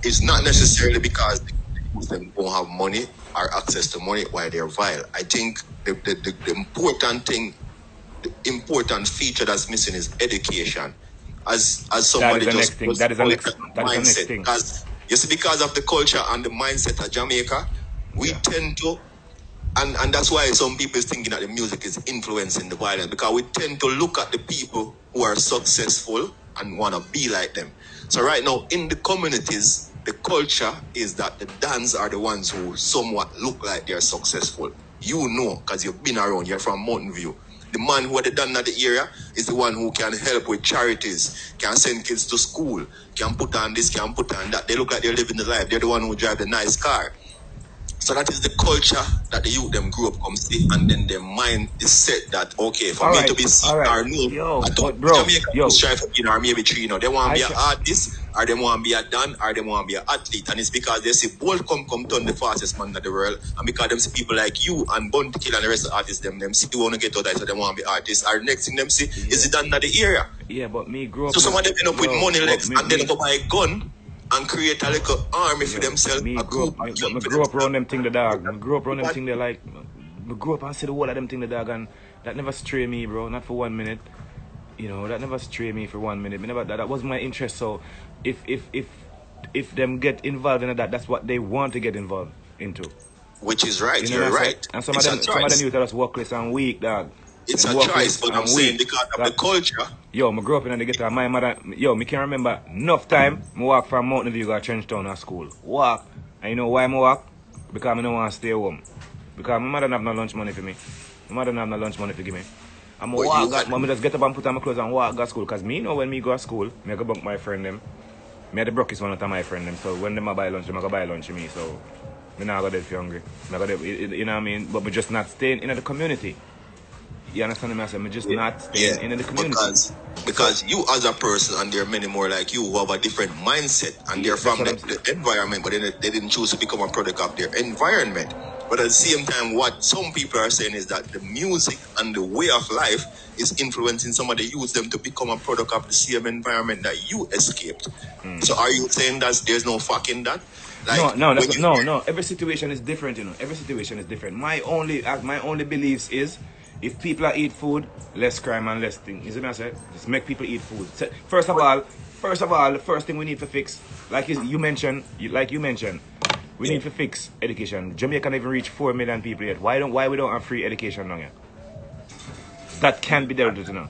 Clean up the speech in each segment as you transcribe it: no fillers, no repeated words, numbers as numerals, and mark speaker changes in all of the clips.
Speaker 1: it's not necessarily because them don't have money or access to money why they're vile. I think the important thing, the important feature that's missing is education. As somebody just
Speaker 2: That is the next
Speaker 1: mindset.
Speaker 2: thing.
Speaker 1: Because you see, because of the culture and the mindset of Jamaica, we tend to, and that's why some people is thinking that the music is influencing the violence, because we tend to look at the people who are successful and want to be like them. So right now in the communities, the culture is that the dance are the ones who somewhat look like they're successful. You know, because you've been around, you're from Mountain View. The man who had done at the area is the one who can help with charities, can send kids to school, can put on this, can put on that. They look like they're living the life. They're the one who drive the nice car. So that is the culture that the youth them grew up come see, and then their mind is set that okay, for me to be seen or known, I thought Jamaica strive for being or maybe three, you know, they want to be an artist, or they want to be a dan, or they want to be an athlete, and it's because they see both come turn the fastest man in the world, and because them see people like you and Bounty Kill and the rest of the artists, them see you want to get out there, so they want to be artists, or next thing them see is it done in the area.
Speaker 2: Yeah, but me grew up.
Speaker 1: So some of them end up with money Lexx, and then go buy a gun and create a little army for themselves.
Speaker 2: Me grew up around them thing the dog. Me grew up around them thing they like. Me grew up and see the whole of them thing the dog, and that never stray me, bro. Not for 1 minute. You know, that never stray me for 1 minute. Me never, that wasn't my interest. So if them get involved in that, that's what they want to get involved into.
Speaker 1: Which is right. You're right.
Speaker 2: And some of them youth are just workless and weak, dog.
Speaker 1: It's a choice, but I'm saying because of the culture.
Speaker 2: Yo, I grew up in the ghetto. My mother, me can remember enough time I walk from Mountain View to Trenchtown at school. Walk. And you know why I walk? Because I don't want to stay home. Because my mother don't have no lunch money for me. My mother don't have no lunch money to give me. I'm walk. I just get up and put on my clothes and walk to school. Because me know when me go to school, I go bunk my friend them. Me had the brokest one of my friend them. So when them buy lunch, them I go buy lunch for me. So I not go there if you're hungry. You know what I mean? But we just not staying in the community. You understand me? I'm just not staying in the community.
Speaker 1: Because you as a person, and there are many more like you who have a different mindset, and they're from the environment, but they didn't choose to become a product of their environment. But at the same time, what some people are saying is that the music and the way of life is influencing some of the youth them to become a product of the same environment that you escaped. So are you saying that there's no fuck in that?
Speaker 2: Like, no. Every situation is different, you know. Every situation is different. My only beliefs is, if people are eat food, less crime and less thing. You see what I say? Just make people eat food. So, first of all, the first thing we need to fix, like you mentioned, we need to fix education. Jamaica can't even reach 4 million people yet. Why we don't have free education now yet? That can't be dealt with, you know.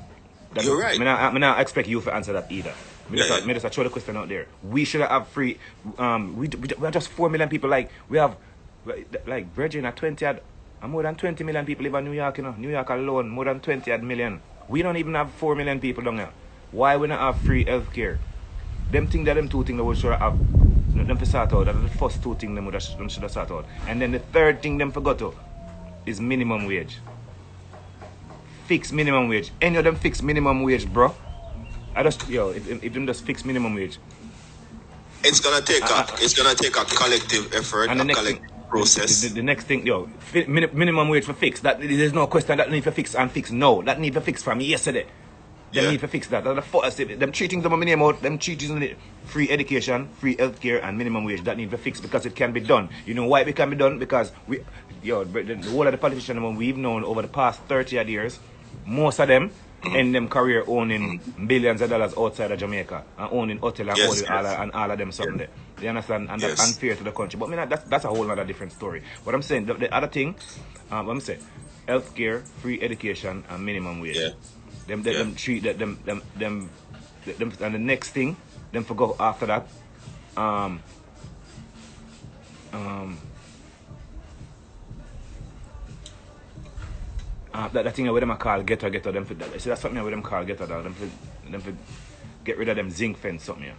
Speaker 1: You're right.
Speaker 2: I not expect you to answer that either. Me just throw the question out there. We should have free. We are just 4 million people. Like we have, like Virgin at 20 and more than 20 million people live in New York. You know, New York alone more than 20 million. We don't even have 4 million people down here. Why we not have free healthcare? Them two things that we should have. Them to sort out. That's the first two things them should have sort out. And then the third thing them forgot to is minimum wage. Fix minimum wage. Any of them fix minimum wage, bro? If them just fix minimum wage,
Speaker 1: it's gonna take a collective effort and a collective process.
Speaker 2: The next thing, minimum wage for fix. That there's no question that need to fix and fix. No, that need to fix from yesterday. Them need to fix that. That's the first. Them three things them name out. Them three things: free education, free healthcare, and minimum wage. That need to fix because it can be done. You know why it can be done? Because the whole of the politicians we've known over the past 30 odd years, most of them end them career owning billions of dollars outside of Jamaica and owning hotel and all of them something there. You understand? And that's unfair to the country. But that's a whole other different story. But I'm saying the other thing, I'm saying healthcare, free education, and minimum wage.
Speaker 1: Yeah.
Speaker 2: Them treat them and the next thing, them for go after that. That thing where them call ghetto them for that. See that's something where them call ghetto them for get rid of them zinc fence something.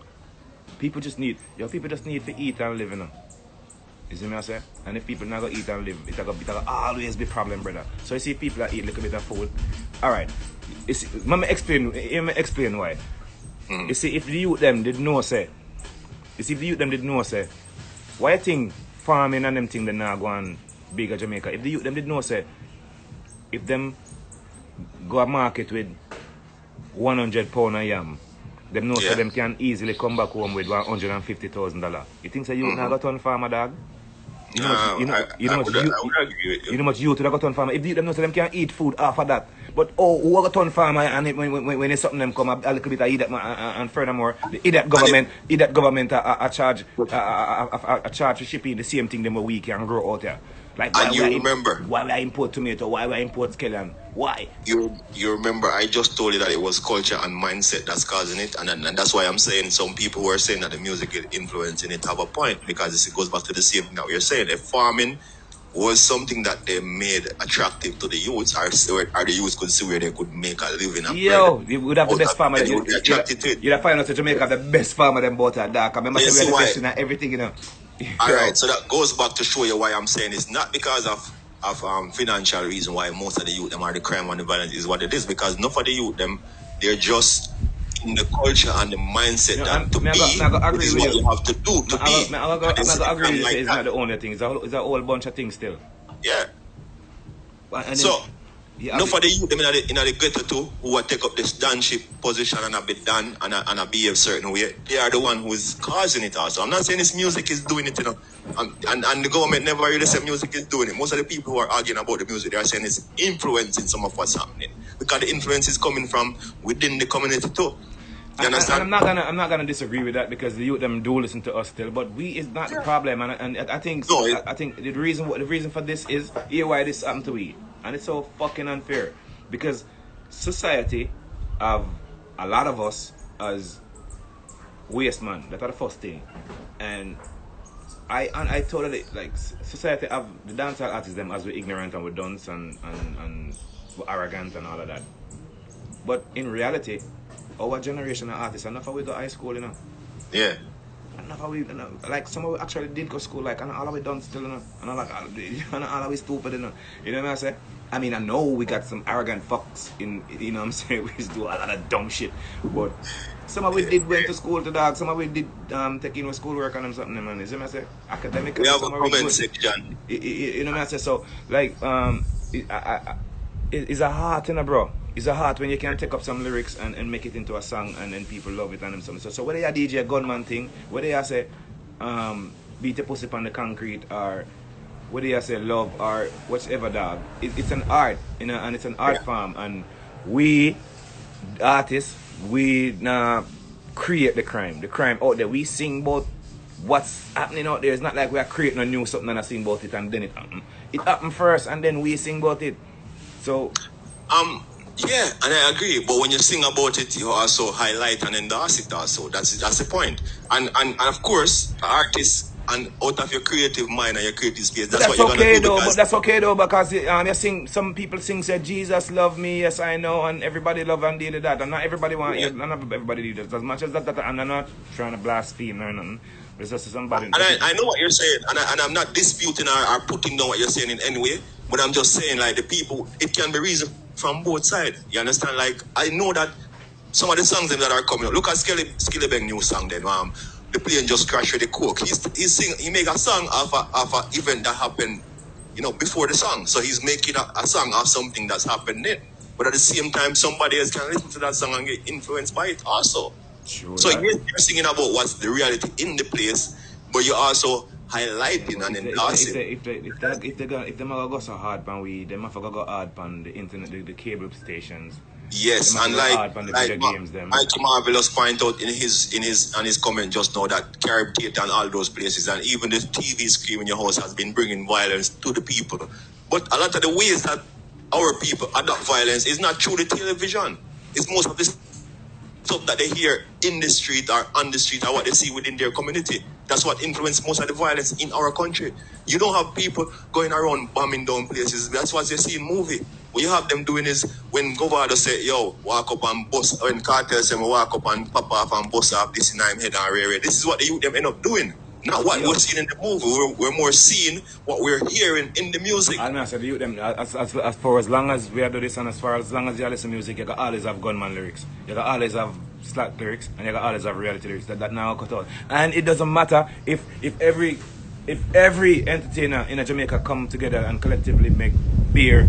Speaker 2: People just need to eat and live, you know. You see me I say? And if people not gonna eat and live, it'll always be problem, brother. So you see people that eat a little bit of food. Alright. Let me explain why. You see, if the youth them did know say, why you think farming and them thing they not go on bigger Jamaica? If the youth them did know say, if them go a market with £100 a yam, Them know so them can easily come back home with $150,000. You think say you now got on farmer, dog? You know much youth that got on farmer. If them know so them can eat food after that. But who got on farmer and when it's something them come a little bit of idiot and furthermore the idiot government a charge for shipping the same thing them we can grow out there. Like why
Speaker 1: and you remember
Speaker 2: why we import tomato, why we import scallion? Why?
Speaker 1: You remember I just told you that it was culture and mindset that's causing it, and that's why I'm saying some people who are saying that the music is influencing it have a point, because it goes back to the same thing that we're saying. If farming was something that they made attractive to the youths, or the youths could see where they could make a living.
Speaker 2: You would have the best farmer. You'd have find out that Jamaica have the best farmer than both are dark. I remember saying we're the best in everything, you know.
Speaker 1: Alright, so that goes back to show you why I'm saying it's not because of financial reason why most of the youth them are the crime and the violence is what it is, because enough of the youth them they're just in the culture and the mindset that to be is what you have to do to be.
Speaker 2: I'm not agree with you. It's not the only thing. It's a whole bunch of things still.
Speaker 1: Yeah. So enough of the youth them in the ghetto too who will take up this danship position and a bit done and a behave certain way. They are the one who is causing it also. I'm not saying this music is doing it, you know. And the government never really said music is doing it. Most of the people who are arguing about the music, they are saying it's influencing some of what's happening, because the influence is coming from within the community too. You understand?
Speaker 2: I'm not gonna disagree with that, because the youth them do listen to us still, but we is not the problem, and I think I think the reason for this is here why this happened to we, and it's so fucking unfair, because society have a lot of us as waste man. That's the first thing, and I totally like society have the dancehall artists them as we're ignorant and we're dunce and we're arrogant and all of that. But in reality, our generation of artists, enough of we go high school, you know.
Speaker 1: Yeah.
Speaker 2: Enough of we, you know, like some of we actually did go school, like, and all of we done still, you know. And all of we stupid, you know. You know what I'm saying? I mean, I know we got some arrogant fucks in, you know what I'm saying? We just do a lot of dumb shit. But some of we did went to school to dog. Some of we did take in with schoolwork and something, man. You see what I'm saying? Academic.
Speaker 1: We have a comment section.
Speaker 2: You know what I'm saying? So, like, it's a heart, you know, bro. It's a heart when you can take up some lyrics and make it into a song and then people love it and something. So whether you DJ gunman thing, whether you say beat a pussy on the concrete, or whether you say love or whatever, dog, it's an art, you know, and it's an art form. And we artists, we create the crime out there. We sing about what's happening out there. It's not like we are creating a new something and I sing about it and then it happen. It happened first and then we sing about it. So
Speaker 1: yeah, and I agree. But when you sing about it, you also highlight and endorse it also. That's the point. And of course, artists and out of your creative mind and your creative space, that's what you're
Speaker 2: okay
Speaker 1: gonna do.
Speaker 2: But that's okay though, because you sing. Some people sing say Jesus love me, yes I know, and everybody love and deal with that, and not everybody want. Yeah. Not everybody do that. As much as that, and I'm not trying to blaspheme or nothing. But it's just somebody.
Speaker 1: And I know what you're saying, and I'm not disputing or putting down what you're saying in any way. But I'm just saying, like, the people, it can be reason from both sides. You understand? Like, I know that some of the songs that are coming out. Look at Skilly Bang new song then. The plane just crashed with the coke. He make a song of a event that happened, you know, before the song. So he's making a song of something that's happened then. But at the same time, somebody else can listen to that song and get influenced by it also.
Speaker 2: Sure,
Speaker 1: so you're singing about what's the reality in the place, but you're also highlighting and endorsing.
Speaker 2: If they go so hard pan we, they must go hard pan the internet, the cable stations.
Speaker 1: Yes, and like Mikey Marvelous point out in his comment just now that Carib Theatre and all those places and even the TV screen in your house has been bringing violence to the people. But a lot of the ways that our people adopt violence is not through the television. It's most of this stuff that they hear in the street or on the street or what they see within their community. That's what influences most of the violence in our country. You don't have people going around bombing down places. That's what you see in movie. What you have them doing is when Govado say, yo, walk up and bust, when Cartel say, walk up and pop off and bust off this in I'm head and rear. This is what the youth them end up doing. Not what we're seeing in the movie. We're more seeing what we're hearing in the music.
Speaker 2: And I said, the youth them, as for as long as we are doing this and as far as long as you listen to music, you can always have gunman lyrics. You can always have slack lyrics and you can always have reality lyrics that now cut out. And it doesn't matter if every entertainer in Jamaica come together and collectively make beer,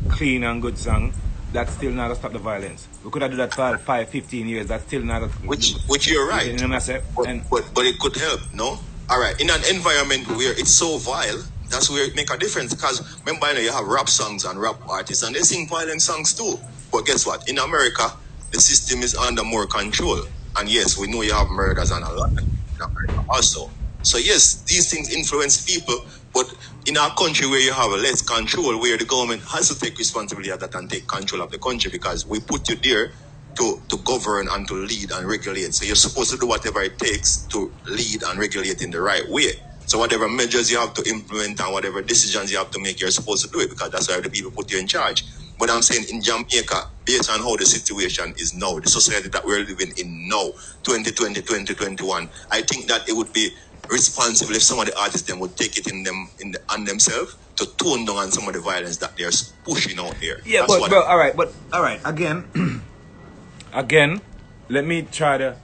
Speaker 2: clean and good song, that's still not to stop the violence. We could have done that for 5, 15 years. That's still not.
Speaker 1: Which you're right.
Speaker 2: You know what I say?
Speaker 1: But it could help, no? All right. In an environment where it's so vile, that's where it make a difference. Because remember, you know, you have rap songs and rap artists, and they sing violent songs too. But guess what? In America, the system is under more control. And yes, we know you have murders and a lot in America also. So yes, these things influence people, but in our country where you have less control, where the government has to take responsibility of that and take control of the country, because we put you there to govern and to lead and regulate. So you're supposed to do whatever it takes to lead and regulate in the right way. So whatever measures you have to implement and whatever decisions you have to make, you're supposed to do it, because that's why the people put you in charge. But I'm saying in Jamaica, based on how the situation is now, the society that we're living in now, 2020, 2021, I think that it would be responsible if some of the artists them would take it on themselves to tone down on some of the violence that they're pushing out there.
Speaker 2: Yeah,
Speaker 1: that's
Speaker 2: but all right. Again, let me try to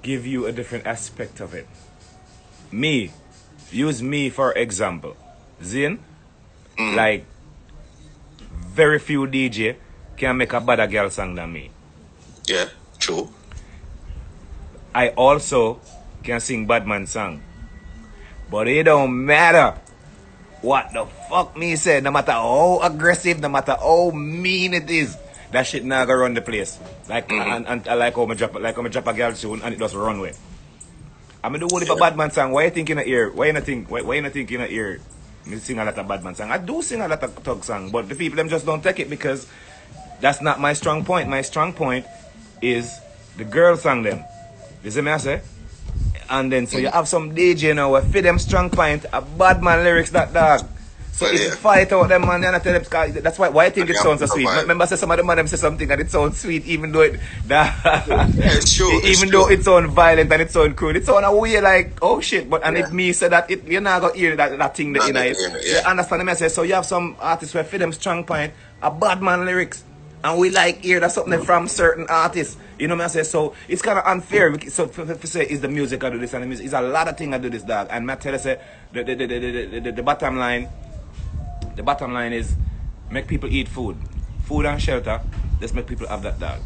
Speaker 2: give you a different aspect of it. Use me for example. Zin, like very few DJ can make a better girl song than me.
Speaker 1: Yeah, true.
Speaker 2: I also can sing Badman song. But it don't matter what the fuck me say, no matter how aggressive, no matter how mean it is, that shit not gonna run the place. Like and I like how I drop a girl soon and it just run away. I'm gonna do only a Badman song. Why you think in the ear? Why you not think in the ear? Me sing a lot of Badman song. I do sing a lot of thug song, but the people them just don't take it because that's not my strong point. My strong point is the girl song them. You see me I say? And then so you have some DJ now where fit them strong point, a bad man lyrics that dog. So if you fight out them man, and tell them that's why I think it sounds so sweet. Remember I say some of them say something and it sounds sweet even though
Speaker 1: it's true.
Speaker 2: Even though it sounds violent and it sounds crude. It sounds a way like oh shit. But and if me say that you're not gonna hear that thing that in it. You understand me? I say so you have some artists where fit them strong point, a bad man lyrics. And we like hear that something from certain artists. You know what I say? So it's kind of unfair. So to say is the music I do this and the music is a lot of things I do this dog. And I tell you say the bottom line is make people eat food and shelter. Let's make people have that dog.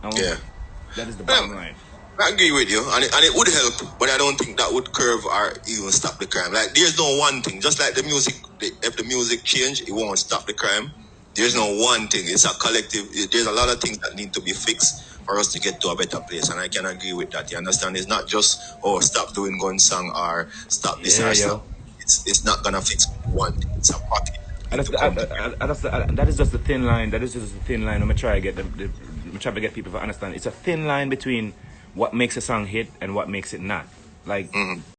Speaker 2: That is the bottom line.
Speaker 1: I agree with you, and it would help, but I don't think that would curb or even stop the crime. Like there's no one thing. Just like the music, if the music change, it won't stop the crime. There's no one thing. It's a collective. There's a lot of things that need to be fixed for us to get to a better place. And I can agree with that. You understand? It's not just, stop doing gun song or stop this or stuff. It's not going to fix one thing. It's a pocket.
Speaker 2: That is just the thin line. That is just the thin line. I'm try to get people to understand. It's a thin line between what makes a song hit and what makes it not. Like,